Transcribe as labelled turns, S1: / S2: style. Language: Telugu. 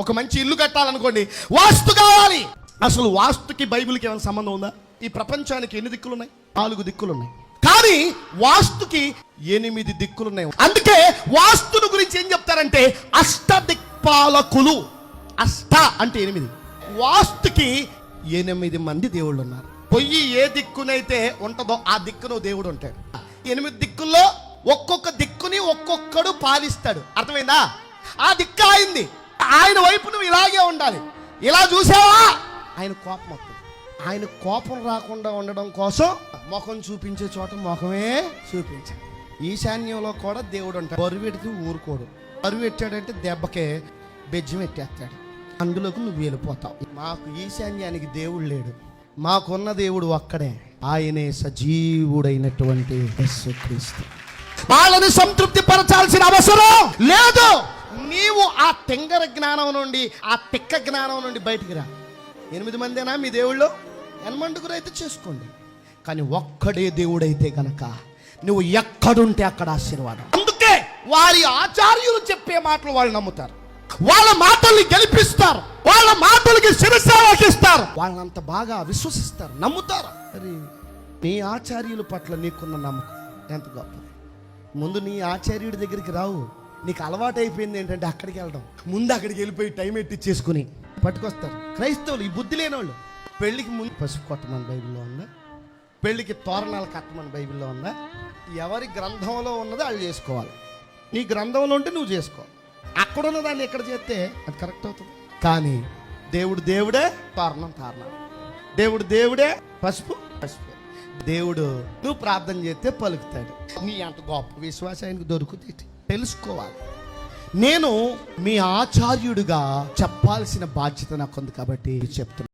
S1: ఒక మంచి ఇల్లు కట్టాలనుకోండి, వాస్తు కావాలి. అసలు వాస్తుకి బైబిల్కి ఏమైనా సంబంధం ఉందా? ఈ ప్రపంచానికి ఎన్ని దిక్కులు ఉన్నాయి? 4 దిక్కులు ఉన్నాయి. కానీ వాస్తుకి 8 దిక్కులు ఉన్నాయి. అందుకే వాస్తును గురించి ఏం చెప్తారంటే అష్టదిక్పాలకులు. అష్ట అంటే 8. వాస్తుకి 8 మంది దేవుళ్ళు ఉన్నారు. పొయ్యి ఏ దిక్కునైతే ఉంటుందో ఆ దిక్కును దేవుడు ఉంటాడు. 8 దిక్కుల్లో ఒక్కొక్క దిక్కుని ఒక్కొక్కడు పాలిస్తాడు. అర్థమైందా? ఆ దిక్కు అయింది, ఆయన వైపు నువ్వు ఇలాగే ఉండాలి. ఇలా చూసావా ఆయన కోపం వస్తుంది. ఆయన కోపం రాకుండా ఉండడం కోసం ముఖం చూపించే చోట ముఖమే చూపించాలి. ఈశాన్యంలో కూడా దేవుడు ఉంటాడు. బరువు పెడితే ఊరుకోడు. బరువు పెట్టాడంటే దెబ్బకే బెజ్జం ఎట్టేస్తాడు. అందులోకి నువ్వు వెళ్ళిపోతావు. మాకు ఈశాన్యానికి దేవుడు లేడు, మాకున్న దేవుడు ఒక్కడే, ఆయనే సజీవుడైనటువంటి యేసుక్రీస్తు. వాళ్ళని సంతృప్తి పరచాల్సిన అవసరం లేదు. నీవు ఆ తెంగర జ్ఞానం నుండి, ఆ తిక్క జ్ఞానం నుండి బయటికి రా. 8 మందేనా మీ దేవుళ్ళు? 8 అయితే చేసుకోండి. కానీ ఒక్కడే దేవుడైతే గనక నువ్వు ఎక్కడుంటే అక్కడ ఆశీర్వాదం. అందుకే వారి ఆచార్యులు చెప్పే మాటలు వాళ్ళు నమ్ముతారు, వాళ్ళ మాటల్ని గెలిపిస్తారు, వాళ్ళ మాటలకి శిరసావహిస్తారు, వాళ్ళంత బాగా విశ్వసిస్తారు, నమ్ముతారు. మరి నీ ఆచార్యుల పట్ల నీకున్న నమ్మకం ఎంత గొప్పది. ముందు నీ ఆచార్యుడి దగ్గరికి రావు. నీకు అలవాటు అయిపోయింది ఏంటంటే అక్కడికి వెళ్ళడం. ముందు అక్కడికి వెళ్ళిపోయి టైం ఎట్టిచ్చేసుకుని పట్టుకొస్తారు. క్రైస్తవులు ఈ బుద్ధి లేని వాళ్ళు. పెళ్ళికి ముందు పసుపు కొట్టమని బైబిల్లో ఉందా? పెళ్ళికి తోరణాలు కట్టమని బైబిల్లో ఉందా? ఎవరి గ్రంథంలో ఉన్నదో వాళ్ళు చేసుకోవాలి. నీ గ్రంథంలో ఉంటే నువ్వు చేసుకో. అక్కడున్న దాన్ని ఎక్కడ చేస్తే అది కరెక్ట్ అవుతుంది. కానీ దేవుడు దేవుడే, తోరణం తోరణం. దేవుడు దేవుడే, పసుపు పసుపు. దేవుడు నువ్వు ప్రార్థన చేస్తే పలుకుతాడు. నీ అంత గొప్ప విశ్వాసం ఆయనకు దొరుకుతుంది. తెలుసుకోవాలి. నేను మీ ఆచార్యుడిగా చెప్పాల్సిన బాధ్యత నాకు ఉంది కాబట్టి చెప్తున్నాను.